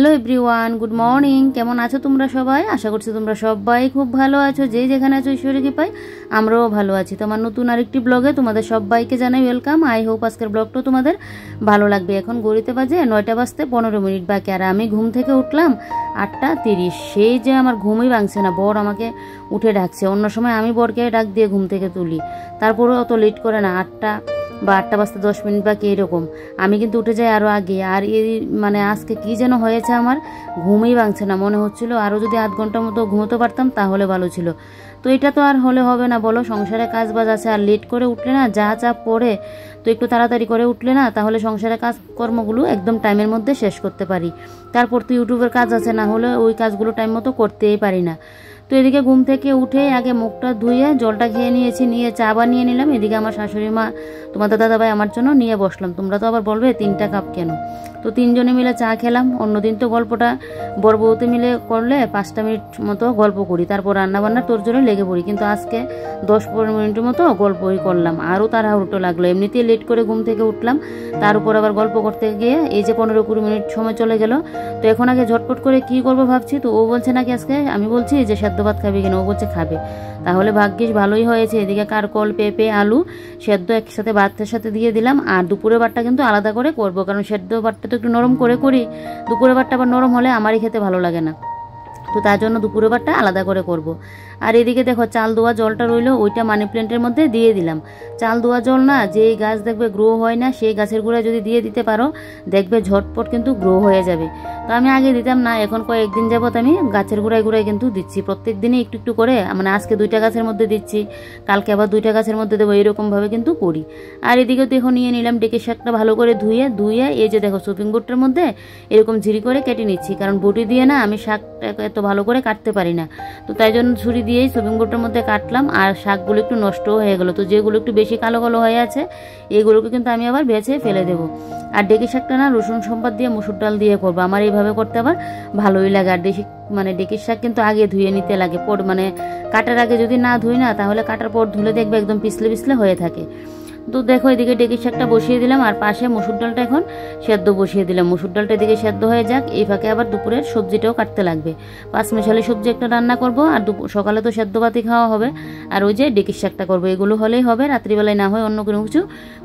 Hello everyone, good morning. কেমন আছো তোমরা সবাই? আশা করছি তোমরা সবাই খুব ভালো আছো। যে যেখানে আছো ঈশ্বরের কৃপায় আমরাও ভালো আছি। তোমার নতুন আরেকটি ব্লগে তোমাদের সবাইকে জানাই ওয়েলকাম। আই হোপ আজকের ব্লগটাও তোমাদের ভালো লাগবে। এখন ঘড়িতে বাজে 9টা বাজতে 15 মিনিট বাকি, আর আমি ঘুম থেকে উঠলাম 8:30। সেই যে আমার ঘুমই ভাঙছে না, বর আমাকে উঠে ডাকছে। অন্য সময় আমি বরকে ডাক দিয়ে ঘুম থেকে তুলি, তারপরেও অত লেট করে না, 8টা বা 8টা বাজতে 10 মিনিট বাকি এরকম। আমি কিন্তু উঠে যাই আরও আগে। আর এই মানে আজকে কি যেন হয়েছে, আমার ঘুমই ভাঙছে না। মনে হচ্ছিল আরও যদি আধ ঘন্টার মতো ঘুমোতে পারতাম তাহলে ভালো ছিল। তো এটা তো আর হলে হবে না বলো, সংসারে কাজ বাজ আছে। আর লেট করে উঠলে না যা চাপ পড়ে, তো একটু তাড়াতাড়ি করে উঠলে না তাহলে সংসারের কাজকর্মগুলো একদম টাইমের মধ্যে শেষ করতে পারি। তারপর তো ইউটিউবের কাজ আছে, না হলে ওই কাজগুলো টাইম মতো করতেই পারি না। তো এদিকে ঘুম থেকে উঠে আগে মুখটা ধুয়ে জলটা খেয়ে নিয়েছি, নিয়ে চা বানিয়ে নিলাম। এদিকে আমার শাশুড়ি মা, তোমাদের দাদাভাই আমার জন্য নিয়ে বসলাম। তোমরা তো আবার বলবে 3টা কাপ কেন? তো 3জনে মিলে চা খেলাম। অন্যদিন তো গল্পটা বর বউতে মিলে করলে 5টা মিনিট মতো গল্প করি, তারপর রান্নাবান্নার তোড়জোড়ে লেগে পড়ি। কিন্তু আজকে 10-15 মিনিটের মতো গল্পই করলাম, আরও তাড়াহুড়ো লাগলো। এমনিতেই লেট করে ঘুম থেকে উঠলাম, তার উপর আবার গল্প করতে গিয়ে এই যে 15-20 মিনিট সময় চলে গেল। তো এখন আগে ঝটপট করে কি করবো ভাবছি। তো ও বলছে নাকি আজকে, আমি বলছি যে সেদ্ধ ভাত খাবি কিনা, ও বলছে খাবে। তাহলে ভাগ্যিস ভালোই হয়েছে, এদিকে কারকল, পেঁপে, আলু সেদ্ধ একসাথে ভাতের সাথে দিয়ে দিলাম। আর দুপুরের ভাতটা কিন্তু আলাদা করে করবো, কারণ সেদ্ধ ভাতটা তো একটু নরম করে করি, দুপুরের ভাতটা আবার নরম হলে আমারই খেতে ভালো লাগে না। তো তার জন্য দুপুরের ভাতটা আলাদা করে করব। আর এদিকে দেখো চাল ধোয়া জলটা রইলো, ওইটা মানি প্ল্যান্টের মধ্যে দিয়ে দিলাম। চাল ধোয়া জল না, যেই গাছ দেখবে গ্রো হয় না, সেই গাছের গোড়ায় যদি দিয়ে দিতে পারো দেখবে ঝটপট কিন্তু গ্রো হয়ে যাবে। তো আমি আগে দিতাম না, এখন কয়েকদিন যাবত আমি গাছের গোড়ায় গোড়ায় কিন্তু দিচ্ছি। প্রত্যেক দিনই একটু একটু করে, মানে আজকে 2টা গাছের মধ্যে দিচ্ছি, কালকে আবার 2টা গাছের মধ্যে দেবো, এরকমভাবে কিন্তু করি। আর এদিকে দেখো নিয়ে নিলাম ডেকে শাকটা ভালো করে ধুয়ে এই যে দেখো শপিং বোর্ডটার মধ্যে এরকম ঝিরি করে কেটে নিচ্ছি, কারণ বটি দিয়ে না আমি শাকটা এত ভালো করে কাটতে পারি না। তো তাই জন্য ছুরি দিয়েই শপিং বোর্ডের মধ্যে কাটলাম। আর শাকগুলো একটু নষ্টও হয়ে গেলো, তো যেগুলো একটু বেশি কালো কালো হয়ে আছে এগুলোকে কিন্তু আমি আবার বেছে ফেলে দেবো। আর ডেকি শাকটা না রসুন সম্বাদ দিয়ে মসুর ডাল দিয়ে করবো, আমার এইভাবে করতে আবার ভালোই লাগে। আর ডেকির শাক কিন্তু আগে ধুয়ে নিতে লাগে, মানে কাটার আগে যদি না ধুই না তাহলে কাটার পর ধুলে দেখবে একদম পিছলে পিছলে হয়ে থাকে। তো দেখো এদিকে ডেকির শাকটা বসিয়ে দিলাম, আর পাশে মসুর ডালটা এখন সেদ্ধ বসিয়ে দিলাম। মসুর ডালটা এদিকে সেদ্ধ হয়ে যাক, এই ফাঁকে আবার দুপুরের সবজিটাও কাটতে লাগবে। 5 মিশালি সবজি একটা রান্না করব, আর সকালে তো সেদ্ধ ভাতই খাওয়া হবে, আর ওই যে ডেকির শাকটা করবো। এগুলো হলেই হবে, রাত্রিবেলায় না হয় অন্য কোনো কিছু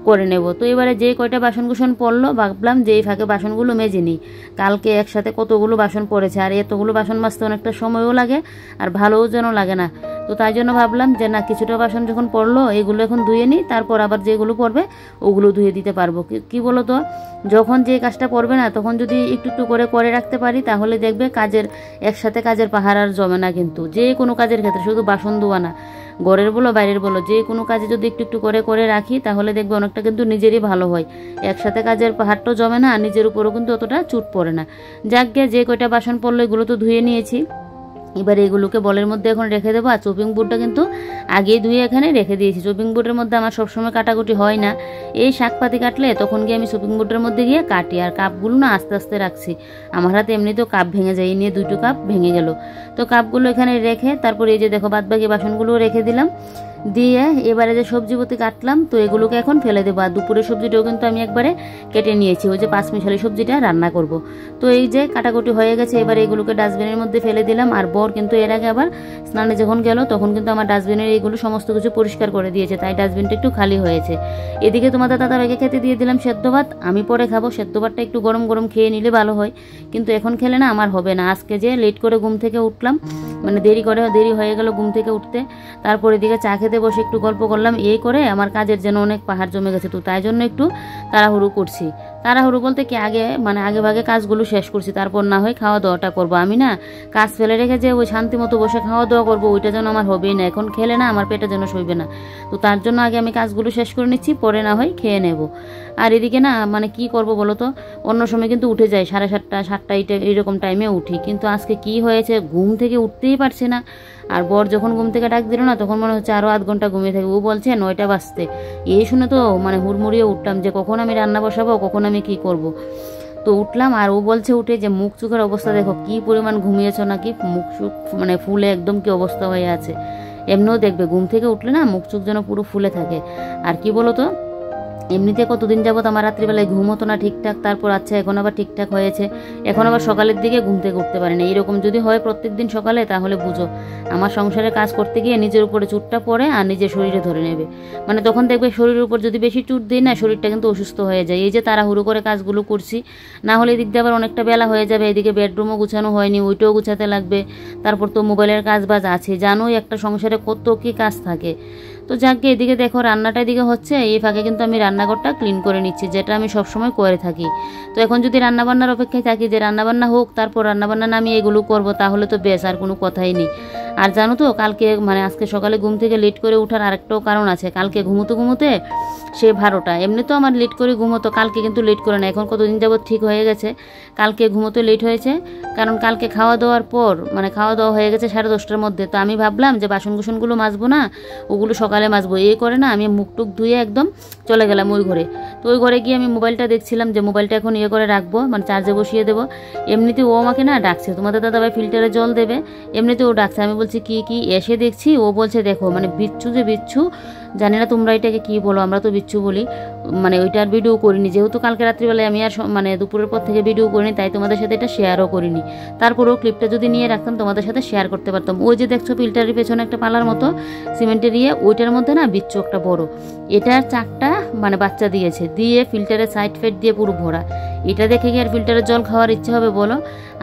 করে নেব। তো এবারে যে কয়টা বাসন কুসন পড়লো ভাবলাম যে এই ফাঁকে বাসনগুলো মেজে নিই। কালকে একসাথে কতগুলো বাসন পড়েছে, আর এতগুলো বাসন মাজতে অনেকটা সময়ও লাগে আর ভালোও যেন লাগে না। তো তাই জন্য ভাবলাম যে না, কিছুটা বাসন যখন পড়লো এগুলো এখন ধুয়ে নিই, তারপর আবার যেগুলো পড়বে ওগুলো ধুয়ে দিতে পারবো। কি বলো তো, যখন যে কাজটা পড়বে না তখন যদি একটু একটু করে রাখতে পারি তাহলে দেখবে একসাথে কাজের পাহাড় আর জমে না। কিন্তু যে কোনো কাজের ক্ষেত্রে, শুধু বাসন ধোয়া না, ঘরের বলো বাইরের বলো, যে কোনো কাজে যদি একটু একটু করে রাখি তাহলে দেখবে অনেকটা কিন্তু নিজেরই ভালো হয়। একসাথে কাজের পাহাড়টাও জমে না, আর নিজের উপরও কিন্তু অতটা চুট পড়ে না। যাক গে, যে কয়টা বাসন পড়লো এগুলো তো ধুয়ে নিয়েছি। এবার এগুলোকে বলের মধ্যে এখন রেখে দেবো। আর চপিং বোর্ডটা কিন্তু আগেই ধুয়ে এখানে রেখে দিয়েছি। চপিং বোর্ডের মধ্যে আমার সবসময় কাটাকুটি হয় না, এই শাকপাতি কাটলে তখন গিয়ে আমি চপিং বোর্ডের মধ্যে গিয়ে কাটি। আর কাপগুলো না আস্তে আস্তে রাখছি, আমার হাতে এমনিতেও কাপ ভেঙে যায়, এই নিয়ে 2টো কাপ ভেঙে গেল। তো কাপগুলো এখানে রেখে তারপর এই যে দেখো বাদবাকি বাসনগুলোও রেখে দিলাম। দিয়ে এবারে যে সবজিপতি কাটলাম, তো এগুলোকে এখন ফেলে দেবো। আর দুপুরের সবজিটাও কিন্তু আমি একবারে কেটে নিয়েছি, ওই যে 5 মিশালি সবজিটা রান্না করব। তো এই যে কাটাকুটি হয়ে গেছে, এবারে এগুলোকে ডাস্টবিনের মধ্যে ফেলে দিলাম। আর বর কিন্তু এর আগে আবার স্নানে যখন গেল তখন কিন্তু আমার ডাস্টবিনের এইগুলো সমস্ত কিছু পরিষ্কার করে দিয়েছে, তাই ডাস্টবিনটা একটু খালি হয়েছে। এদিকে তোমাদের দাদাভাইকে খেতে দিয়ে দিলাম সেদ্ধ ভাত, আমি পরে খাবো। সেদ্ধ ভাতটা একটু গরম গরম খেয়ে নিলে ভালো হয়, কিন্তু এখন খেলে না আমার হবে না। আজকে যে লেট করে ঘুম থেকে উঠলাম, মানে দেরি হয়ে গেল ঘুম থেকে উঠতে। তারপর এদিকে চা খেতে বসে একটু গল্প করলাম, এই করে আমার কাজের যেন অনেক পাহাড় জমে গেছে। তো তাই জন্য একটু তাড়াহুড়ো করছি। তাড়াহুড়ো বলতে কি, আগে ভাগে কাজগুলো শেষ করছি, তারপর না হয় খাওয়া দাওয়াটা করবো। আমি না কাজ ফেলে রেখে যে ওই শান্তি মতো বসে খাওয়া দাওয়া করবো, ওইটা যেন আমার হবেই না। এখন খেলে না আমার পেটে যেন সইবে না। তো তার জন্য আগে আমি কাজগুলো শেষ করে নিচ্ছি, পরে না হয় খেয়ে নেব। আর এদিকে না মানে কি করব বলো তো, অন্য সময় কিন্তু উঠে যাই 7:30 7টা এইরকম টাইমে উঠি, কিন্তু আজকে কি হয়েছে ঘুম থেকে উঠতেই পারছি না। আর বর যখন ঘুম থেকে ডাক দিল না তখন মনে হচ্ছে আরও আধ ঘন্টা ঘুমিয়ে থাকবে। ও বলছে 9টা বাজতে, এই শুনে তো মানে হুড়মুড়িয়ে উঠলাম যে কখন আমি রান্না বসাবো, কখন আমি কি করব। তো উঠলাম, আর ও বলছে উঠে যে মুখ চোখের অবস্থা দেখো কি পরিমাণ ঘুমিয়েছ নাকি, মুখ চোখ মানে ফুলে একদম কি অবস্থা হয়ে আছে। এমনিও দেখবে ঘুম থেকে উঠলে না মুখ চোখ যেন পুরো ফুলে থাকে। আর কি বলো তো, এমনিতে কতদিন যাবত আমার রাত্রিবেলায় ঘুম হতো না ঠিকঠাক, তারপর আচ্ছা এখন আবার ঠিকঠাক হয়েছে, এখন আবার সকালের দিকে ঘুম থেকে উঠতে পারি না। এরকম যদি হয় প্রত্যেক দিন সকালে তাহলে বুঝো আমার সংসারে কাজ করতে গিয়ে নিজের উপরে চুটটা পড়ে আর নিজের শরীরে ধরে নেবে। মানে তখন দেখবে শরীরের উপর যদি বেশি চুট দিই না, শরীরটা কিন্তু অসুস্থ হয়ে যায়। এই যে তাড়াহুড়ো করে কাজগুলো করছি, না হলে এদিক দিয়ে আবার অনেকটা বেলা হয়ে যাবে, এদিকে বেডরুমও গুছানো হয়নি, ওইটাও গুছাতে লাগবে, তারপর তো মোবাইলের কাজ বাজ আছে, জানোই একটা সংসারে কত কি কাজ থাকে। তো যাকে এদিকে দেখো রান্নাটা এদিকে হচ্ছে, এই ফাঁকে কিন্তু আমি রান্নাঘরটা ক্লিন করে নিচ্ছি, যেটা আমি সবসময় করে থাকি। তো এখন যদি রান্নাবান্নার অপেক্ষায় থাকি যে রান্নাবান্না হোক, তারপর রান্নাবান্না নামিয়ে এগুলো করবো, তাহলে তো বেশ আর কোনো কথাই নেই। আর জানো তো কালকে মানে আজকে সকালে ঘুম থেকে লেট করে ওঠার আরেকটাও কারণ আছে। কালকে ঘুমোতে ঘুমোতে সে 12টা, এমনি তো আমার লেট করে ঘুমোতো, কালকে কিন্তু লেট করে না, এখন কতদিন যাবত ঠিক হয়ে গেছে। কালকে ঘুমোতে লেট হয়েছে কারণ কালকে খাওয়া দাওয়ার পর মানে খাওয়া দাওয়া হয়ে গেছে 10:30টার মধ্যে। তো আমি ভাবলাম যে বাসন কুসনগুলো মাজবো না, ওগুলো সকালে মাজবো, এই করে না আমি মুখ টুক ধুয়ে একদম চলে গেলাম ওই ঘরে। তো ওই ঘরে গিয়ে আমি মোবাইলটা দেখছিলাম যে মোবাইলটা এখন ইয়ে করে রাখবো, মানে চার্জে বসিয়ে দেবো। এমনিতে ও আমাকে না ডাকছে, তোমাদের দাদাভাই ফিল্টারে জল দেবে, এমনিতে ও ডাকছে। আমি বলছি কি কি, এসে দেখছি ও বলছে দেখো মানে বিচ্ছু যে বিচ্ছু, জানি না তোমরা এটাকে কি বলো, আমরা তো বিচ্ছু বলি। মানে ওইটার ভিডিও করিনি, যেহেতু কালকে রাত্রিবেলায় আমি আর মানে দুপুরের পর থেকে ভিডিও করিনি, তাই তোমাদের সাথে এটা শেয়ারও করিনি। তারপরেও ক্লিপটা যদি নিয়ে রাখতাম তোমাদের সাথে শেয়ার করতে পারতাম। ওই যে দেখছো ফিল্টারের পেছনে একটা পালার মতো সিমেন্টের ইয়ে, ওইটার মধ্যে না বিচ্ছু একটা বড়, এটার 4টা মানে বাচ্চা দিয়েছে, দিয়ে ফিল্টারের সাইড ফেট দিয়ে পুরো ভরা। এটা দেখে কি আর ফিল্টারের জল খাওয়ার ইচ্ছে হবে বলো?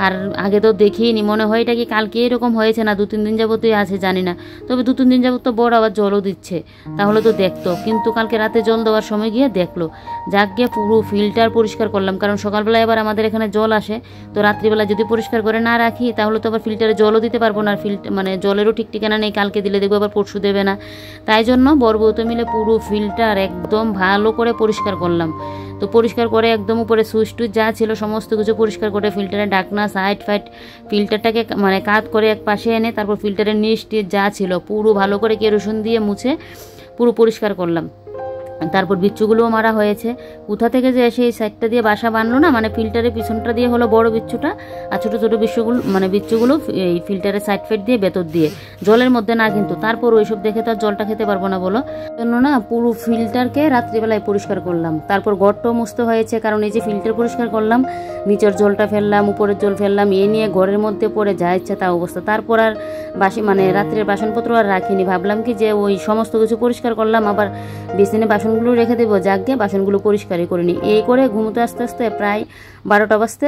আর আগে তো দেখিনি, মনে হয় এটা কি কালকে এরকম হয়েছে না 2-3 দিন যাবতই আছে জানি না, তবে 2-3 দিন যাবত তো বড় আবার জলও দিচ্ছে, তাহলে তো দেখতো। কিন্তু কালকে রাতে জল দেওয়ার সময় গিয়ে দেখলো। যাক গিয়ে পুরো ফিল্টার পরিষ্কার করলাম, কারণ সকালবেলায় এবার আমাদের এখানে জল আসে, তো রাত্রিবেলা যদি পরিষ্কার করে না রাখি তাহলে তো আবার ফিল্টারে জলও দিতে পারবো না, মানে জলেরও ঠিক ঠিকানা নেই, কালকে দিলে দেখবো আবার পরশু দেবে না। তাই জন্য বরবউতে মিলে পুরো ফিল্টার একদম ভালো করে পরিষ্কার করলাম। তো পরিষ্কার করে একদম উপরে সুইচ টুইচ যা ছিল সমস্ত কিছু পরিষ্কার করে, ফিল্টারের ডাকনা সাইড ফাইড ফিল্টারটাকে মানে কাত করে এক পাশে এনে তারপর ফিল্টারের নিচ যা ছিল পুরো ভালো করে কেরোসিন দিয়ে মুছে পুরো পরিষ্কার করলাম। তারপর বিচ্ছুগুলোও মারা হয়েছে। কোথা থেকে যে এসে এই সাইডটা দিয়ে বাসা বানলো না, মানে ফিল্টারের পিছনটা দিয়ে হলো বড় বিচ্ছুটা, আর ছোটো ছোটো বিচ্ছুগুলো এই ফিল্টারের সাইড ফেট দিয়ে ভেতর দিয়ে, জলের মধ্যে না কিন্তু। তারপর ওইসব দেখে তো আর জলটা খেতে পারবো না বলো, জন্য না পুরো ফিল্টারকে রাত্রিবেলায় পরিষ্কার করলাম। তারপর ঘরটাও মুছতে হয়েছে, কারণ এই যে ফিল্টার পরিষ্কার করলাম, নিচের জলটা ফেললাম, উপরের জল ফেললাম, এ নিয়ে ঘরের মধ্যে পড়ে যা ইচ্ছা তা অবস্থা। তারপর আর মানে রাত্রের বাসনপত্র আর রাখিনি, ভাবলাম কি যে ওই সমস্ত কিছু পরিষ্কার করলাম, আবার বেসিনে বাসনগুলো রেখে দেবো, যাক গিয়ে বাসনগুলো পরিষ্কারই করিনি। এই করে ঘুমোতে আস্তে আস্তে প্রায় 12টা বাজতে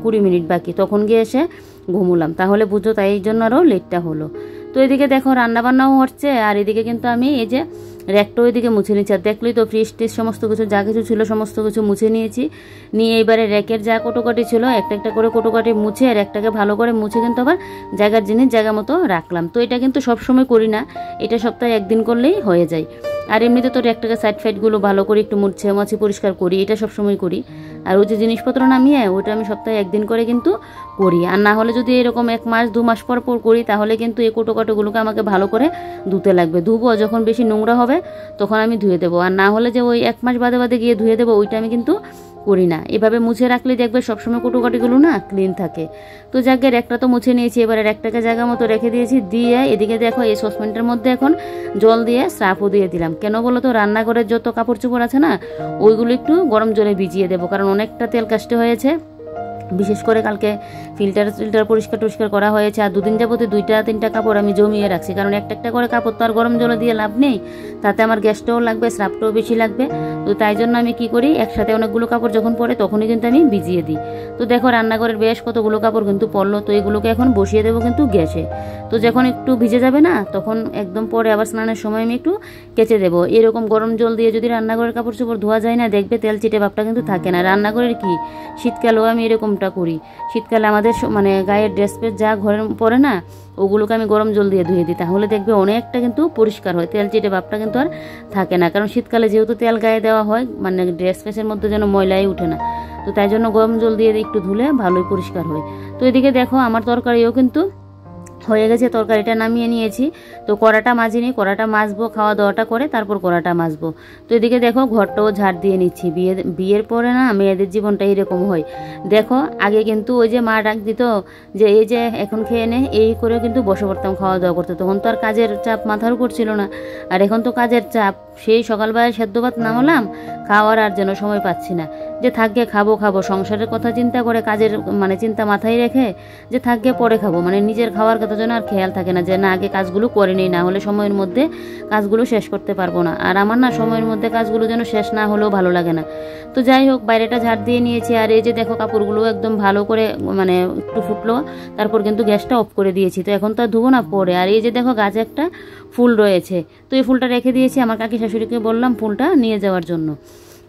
20 মিনিট বাকি, তখন গিয়ে এসে ঘুমুলাম, তাহলে বুঝো তাই জন্য আরও লেটটা হলো। তো এদিকে দেখো রান্নাবান্নাও হচ্ছে, আর এদিকে কিন্তু আমি এই যে র্যাকটাও এদিকে মুছে নিচ্ছি। আর দেখলেই তো ফ্রিজ টিজ সমস্ত কিছু যা কিছু ছিল সমস্ত কিছু মুছে নিয়েছি, নিয়ে এবারে র্যাকের যা কোটোকাটি ছিল একটা একটা করে কোটোকাটি মুছে র্যাকটাকে ভালো করে মুছে কিন্তু আবার জায়গার জিনিস জায়গা মতো রাখলাম। তো এটা কিন্তু সবসময় করি না, এটা সপ্তাহে একদিন করলেই হয়ে যায়। আর এমনিতে তো র্যাকটাকে সাইড ফাইডগুলো ভালো করে একটু মুছে মাছি পরিষ্কার করি, এটা সবসময় করি। আর ওই যে জিনিসপত্র নামিয়ে ওইটা আমি সপ্তাহে একদিন করে কিন্তু করি। আর না হলে যদি এরকম 1 মাস 2 মাস পর পর করি তাহলে কিন্তু এই কোটোকাটোগুলোকে আমাকে ভালো করে ধুতে লাগবে। ধুবো যখন বেশি নোংরা হবে তখন আমি ধুয়ে দেবো, আর না হলে যে ওই 1 মাস বাদে বাদে গিয়ে ধুয়ে দেবো ওইটা আমি কিন্তু করি না। এভাবে মুছে রাখলে দেখবে সবসময় কোটোকাটিগুলো না ক্লিন থাকে। তো যাকে একটা তো মুছে নিয়েছি, এবারে একটাকে জায়গা মতো রেখে দিয়েছি, দিয়ে এদিকে দেখো এই সসপ্যানটার মধ্যে এখন জল দিয়ে সার্ফও দিয়ে দিলাম। কেন বলো তো, রান্নাঘরের যত কাপড় চোপড় আছে না ওইগুলো একটু গরম জলে ভিজিয়ে দেবো, কারণ অনেকটা তেল কাস্টে হয়েছে। বিশেষ করে কালকে ফিল্টার পরিষ্কার করা হয়েছে, আর 2 দিন যাবতে 2-3টা কাপড় আমি জমিয়ে রাখছি, কারণ একটা করে কাপড় তো আর গরম জলে দিয়ে লাভ নেই, তাতে আমার গ্যাসটাও লাগবে, স্রাবটাও বেশি লাগবে। তো তাই জন্য আমি কি করি, একসাথে অনেকগুলো কাপড় যখন পরে তখনই কিন্তু আমি ভিজিয়ে দিই। তো দেখো রান্নাঘরের বেশ কতগুলো কাপড় কিন্তু পরলো, তো এগুলোকে এখন বসিয়ে দেবো কিন্তু গ্যাসে। তো যখন একটু ভিজে যাবে না তখন একদম পরে আবার স্নানের সময় আমি একটু কেচে দেবো। এরকম গরম জল দিয়ে যদি রান্নাঘরের কাপড় চোপড় ধোয়া যায় না, দেখবে তেল চিটে ভাবটা কিন্তু থাকে না। রান্নাঘরের কি শীতকালেও আমি এরকমটা করি, শীতকালে আমাদের মানে গায়ের ড্রেস পেস যা ঘরে পরে না ওগুলোকে আমি গরম জল দিয়ে ধুয়ে দিই, তাহলে দেখবে অনেকটা কিন্তু পরিষ্কার হয়, তেল চিটে ভাবটা কিন্তু আর থাকে না। কারণ শীতকালে যেহেতু তেল গায়ে দেওয়া হয়, মানে ড্রেস পেসের মধ্যে যেন ময়লাই উঠে না, তো তাই জন্য গরম জল দিয়ে একটু ধুলে ভালোই পরিষ্কার হয়। তো এদিকে দেখো আমার তরকারিও কিন্তু হয়ে গেছে, তরকারিটা নামিয়ে নিয়েছি। তো কড়াটা মাজিনি, কড়াটা মাজবো, খাওয়া দাওয়াটা করে তারপর কড়াটা মাজবো। তো এদিকে দেখো ঘরটাও ঝাড় দিয়ে নিচ্ছি। বিয়ের পরে না মেয়েদের জীবনটা এরকম হয়। দেখো আগে কিন্তু ওই যে মা ডাক দিত যে এই যে এখন খেয়ে নে, এই করে কিন্তু বসে পড়তাম খাওয়া দাওয়া করতে, তখন তো আর কাজের চাপ মাথার উপর ছিল না। আর এখন তো কাজের চাপ, সেই সকালবেলায় সেদ্ধ ভাত না হলাম, খাওয়ার আর যেন সময় পাচ্ছি না, যে থাকবে খাবো সংসারের কথা চিন্তা করে, কাজের মানে চিন্তা মাথায় রেখে যে থাকবে পরে খাবো, মানে নিজের খাওয়ার কথা যেন আর খেয়াল থাকে না, যে না আগে কাজগুলো করে নিই, না হলে সময়ের মধ্যে কাজগুলো শেষ করতে পারবো না। আর আমার না সময়ের মধ্যে কাজগুলো যেন শেষ না হলেও ভালো লাগে না। তো যাই হোক, বাইরেটা ঝাড় দিয়ে নিয়েছি। আর এই যে দেখো কাপড়গুলো একদম ভালো করে মানে একটু ফুটলো, তারপর কিন্তু গ্যাসটা অফ করে দিয়েছি। তো এখন তো আর ধুবো না পরে। আর এই যে দেখো গাছে একটা ফুল রয়েছে, তো এই ফুলটা রেখে দিয়েছি। আমার কাকি শাশুড়িকে বললাম ফুলটা নিয়ে যাওয়ার জন্য,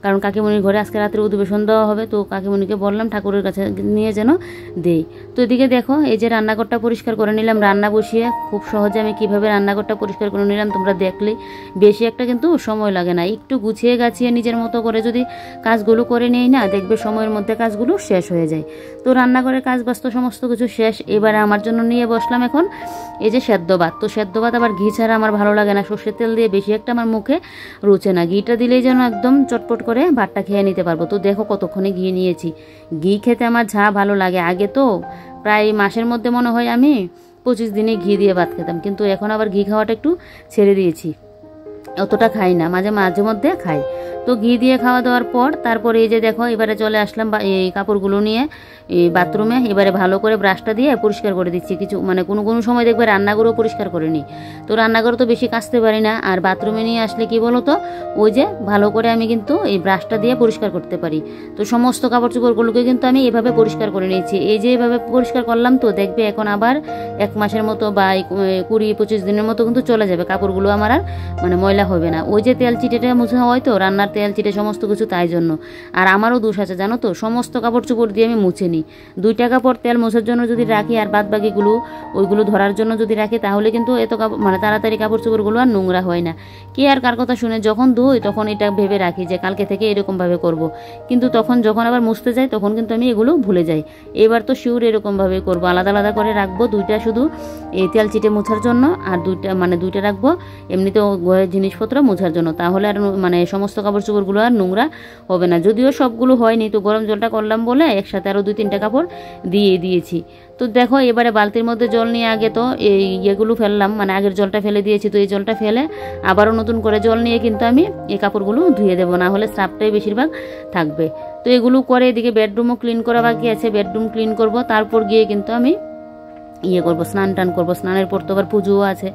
কারণ কাকিমণির ঘরে আজকে রাত্রে অধিবেশন দেওয়া হবে। তো কাকিমণিকে বললাম ঠাকুরের কাছে নিয়ে যেন দেই। তো এদিকে দেখো এই যে রান্নাঘরটা পরিষ্কার করে নিলাম, রান্না বসিয়ে খুব সহজে আমি কিভাবে রান্নাঘরটা পরিষ্কার করে নিলাম তোমরা দেখলে। বেশি একটা কিন্তু সময় লাগে না, একটু গুছিয়ে গাছিয়ে নিজের মতো করে যদি কাজগুলো করে নিই না, দেখবে সময়ের মধ্যে কাজগুলো শেষ হয়ে যায়। তো রান্নাঘরের কাজ বাস্ত সমস্ত কিছু শেষ। এবারে আমার জন্য নিয়ে বসলাম এখন এই যে সেদ্ধ ভাত। তো সেদ্ধ ভাত আবার ঘি ছাড়া আমার ভালো লাগে না, সর্ষের তেল দিয়ে বেশি একটা আমার মুখে রুচে না, ঘিটা দিলেই যেন একদম চটপট করে ভাতটা খেয়ে নিতে পারবো। তো দেখো কতক্ষণে ঘি নিয়েছি। ঘি খেতে আমার যা ভালো লাগে, আগে তো প্রায় মাসের মধ্যে মনে হয় আমি 25 দিনে ঘি দিয়ে ভাত খেতাম, কিন্তু এখন আবার ঘি খাওয়াটা একটু ছেড়ে দিয়েছি, অতটা খাই না, মাঝে মধ্যে খাই। তো ঘি দিয়ে খাওয়া দাওয়ার পর তারপরে এই যে দেখো এবারে চলে আসলাম এই কাপড়গুলো নিয়ে এই বাথরুমে। এবারে ভালো করে ব্রাশটা দিয়ে পরিষ্কার করে দিচ্ছি। কিছু মানে কোনো সময় দেখবে রান্নাঘরও পরিষ্কার করে নিই, তো রান্নাঘর তো বেশি কাচতে পারি না। আর বাথরুমে নিয়ে আসলে কি বলো তো, ওই যে ভালো করে আমি কিন্তু এই ব্রাশটা দিয়ে পরিষ্কার করতে পারি। তো সমস্ত কাপড় চোপড়গুলোকে কিন্তু আমি এভাবে পরিষ্কার করে নিয়েছি। এই যে এভাবে পরিষ্কার করলাম, তো দেখবে এখন আবার 1 মাসের মতো বা 20-25 দিনের মতো কিন্তু চলে যাবে, কাপড়গুলো আমার আর মানে ময়লা হবে না। ওই যে তেল চিটেটা মুছে হয় তো, রান্নার তেল চিটে সমস্ত কিছু, তাই জন্য। আর আমারও দোষ আছে জানো তো, সমস্ত কাপড় চোপড় দিয়ে আমি মুছে নিই। 2 টাকা পর তেল মোছার জন্য যদি রাখি আর বাদ বাকিগুলো ওইগুলো ধরার জন্য যদি রাখি, তাহলে কিন্তু এত মানে তাড়াতাড়ি কাপড় চোপড়গুলো আর নোংরা হয় না। কে আর কার কথা শুনে যখন ধুই তখন এটা ভেবে রাখি যে কালকে থেকে এরকমভাবে করব, কিন্তু যখন আবার মুছতে যাই তখন কিন্তু আমি এগুলো ভুলে যাই। এবার তো শিওর এরকমভাবে করবো, আলাদা আলাদা করে রাখবো। 2টা শুধু এই তেল চিটে মোছার জন্য, আর 2টা রাখবো এমনিতেও ঘরের জিনিসপত্র মোছার জন্য, তাহলে আর মানে সমস্ত কাপড় চোপড়গুলো আর নোংরা হবে না। যদিও সবগুলো হয়নি, তো গরম জলটা করলাম বলে একসাথে আরও 2-3টা কাপড় দিয়ে দিয়েছি। তো দেখো এবারে বালতির মধ্যে জল নিয়ে, আগে তো এই ইয়েগুলো ফেললাম, মানে আগের জলটা ফেলে দিয়েছি, তো এই জলটা ফেলে আবারও নতুন করে জল নিয়ে কিন্তু আমি এই কাপড়গুলো ধুয়ে দেবো, না হলে স্রাবটাই বেশিরভাগ থাকবে। তো এগুলো করে এদিকে বেডরুমও ক্লিন করা বাকি আছে, বেডরুম ক্লিন করব, তারপর গিয়ে কিন্তু আমি করবো স্নান টান করবো। স্নানের পর তো আবার পুজোও আছে,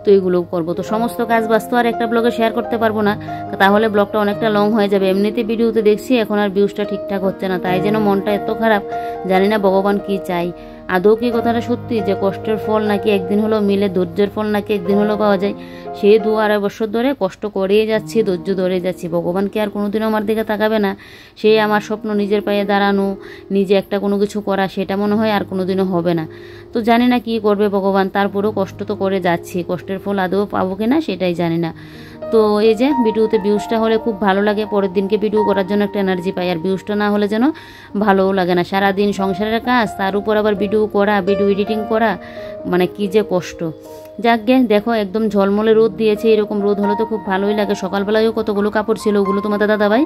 তো এগুলো করবো। তো সমস্ত কাজ বাস্তু আর একটা ব্লগে শেয়ার করতে পারবো না, তাহলে ব্লগটা অনেকটা লং হয়ে যাবে। এমনিতে ভিডিওতে দেখছি এখন আর ভিউজটা ঠিকঠাক হচ্ছে না, তাই যেন মনটা এত খারাপ, জানি না ভগবান কি চাই। আদৌ কি কথাটা সত্যি যে কষ্টের ফল নাকি একদিন হলো মিলে, ধৈর্যের ফল নাকি একদিন হলো পাওয়া যায়? সে 2-2.5 বছর ধরে কষ্ট করেই যাচ্ছি, ধৈর্য ধরে যাচ্ছি, ভগবান কি আর কোনোদিনও আমার দিকে তাকাবে না? সে আমার স্বপ্ন নিজের পায়ে দাঁড়ানো, নিজে একটা কোনো কিছু করা, সেটা মনে হয় আর কোনোদিনও হবে না। তো জানি না কি করবে ভগবান, তারপরেও কষ্ট তো করে যাচ্ছি, কষ্টের ফল আদৌ পাবো কিনা সেটাই জানি না। তো এই যে ভিডিওতে ভিউজটা হলে খুব ভালো লাগে, পরের দিনকে ভিডিও করার জন্য একটা এনার্জি পাই। আর ভিউজটা না হলে যেন ভালোও লাগে না, সারাদিন সংসারের কাজ, তার উপর আবার ভিডিও করা, ভিডিও এডিটিং করা, মানে কি যে কষ্ট। যাকগে দেখো একদম ঝলমলে রোদ দিয়েছে, এরকম রোদ হলে তো খুব ভালোই লাগে। সকালবেলায়ও কতগুলো কাপড় ছিল, ওগুলো তোমাদের দাদাভাই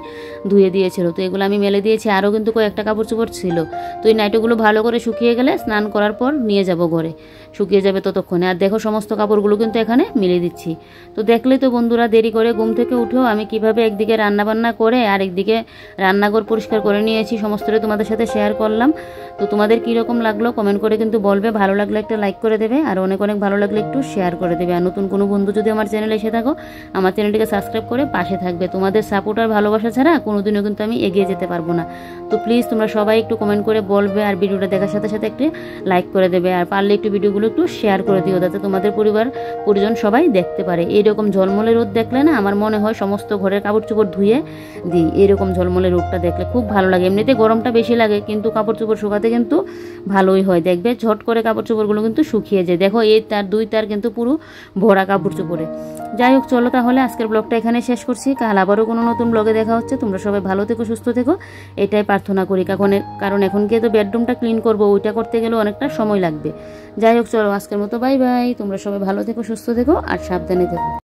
ধুয়ে দিয়েছিল, তো এগুলো আমি মেলে দিয়েছি। আরও কিন্তু কয়েকটা কাপড় চোপড় ছিল, তো এই নাইটোগুলো ভালো করে শুকিয়ে গেলে স্নান করার পর নিয়ে যাব ঘরে, শুকিয়ে যাবে ততক্ষণে। আর দেখো সমস্ত কাপড়গুলো কিন্তু এখানে মিলে দিচ্ছি। তো দেখলেই তো বন্ধুরা, দেরি করে ঘুম থেকে উঠেও আমি কিভাবে একদিকে রান্নাবান্না করে আর একদিকে রান্নাঘর পরিষ্কার করে নিয়েছি, সমস্তটাই তোমাদের সাথে শেয়ার করলাম। তো তোমাদের কীরকম লাগলো কমেন্ট করে কিন্তু বলবে, ভালো লাগলে একটা লাইক করে দেবে, আর অনেক ভালো লাগলে একটু শেয়ার করে দেবে। আর নতুন কোনো বন্ধু যদি আমার চ্যানেলে এসে থাকো, আমার চ্যানেলটিকে সাবস্ক্রাইব করে পাশে থাকবে। তোমাদের সাপোর্ট আর ভালোবাসা ছাড়া কোনোদিনও কিন্তু আমি এগিয়ে যেতে পারবো না। তো প্লিজ তোমরা সবাই একটু কমেন্ট করে বলবে, আর ভিডিওটা দেখার সাথে সাথে একটু লাইক করে দেবে, আর পারলে একটু ভিডিওগুলো একটু শেয়ার করে দিও, যাতে তোমাদের পরিবার পরিজন সবাই দেখতে পারে। এইরকম ঝলমলে রোদ দেখলে না আমার মনে হয় সমস্ত ঘরের কাপড় চোপড় ধুয়ে দিই, এরকম ঝলমলে রোদটা দেখলে খুব ভালো লাগে। এমনিতে গরমটা বেশি লাগে, কিন্তু কাপড় চোপড় শুকাতে কিন্তু ভালোই হয়, দেখবে ঝট করে কাপড় চোপড়গুলো কিন্তু শুকিয়ে যায়। দেখো এই তার 2 তার কিন্তু পুরো ভরা কাপড় চোপড়ে। যাই হোক চলো তাহলে আজকের ব্লগটা এখানে শেষ করছি, কাল আবারও কোনো নতুন ব্লগে দেখা হচ্ছে। তোমরা সবাই ভালো থেকো, সুস্থ থেকো, এটাই প্রার্থনা করি। কারণ এখন গিয়ে তো বেডরুমটা ক্লিন করবো, ওইটা করতে গেলেও অনেকটা সময় লাগবে। যাই হোক চলো আজকের মতো বাই বাই। তোমরা সবাই ভালো থেকো, সুস্থ থেকো, আর সাবধানে থেকো।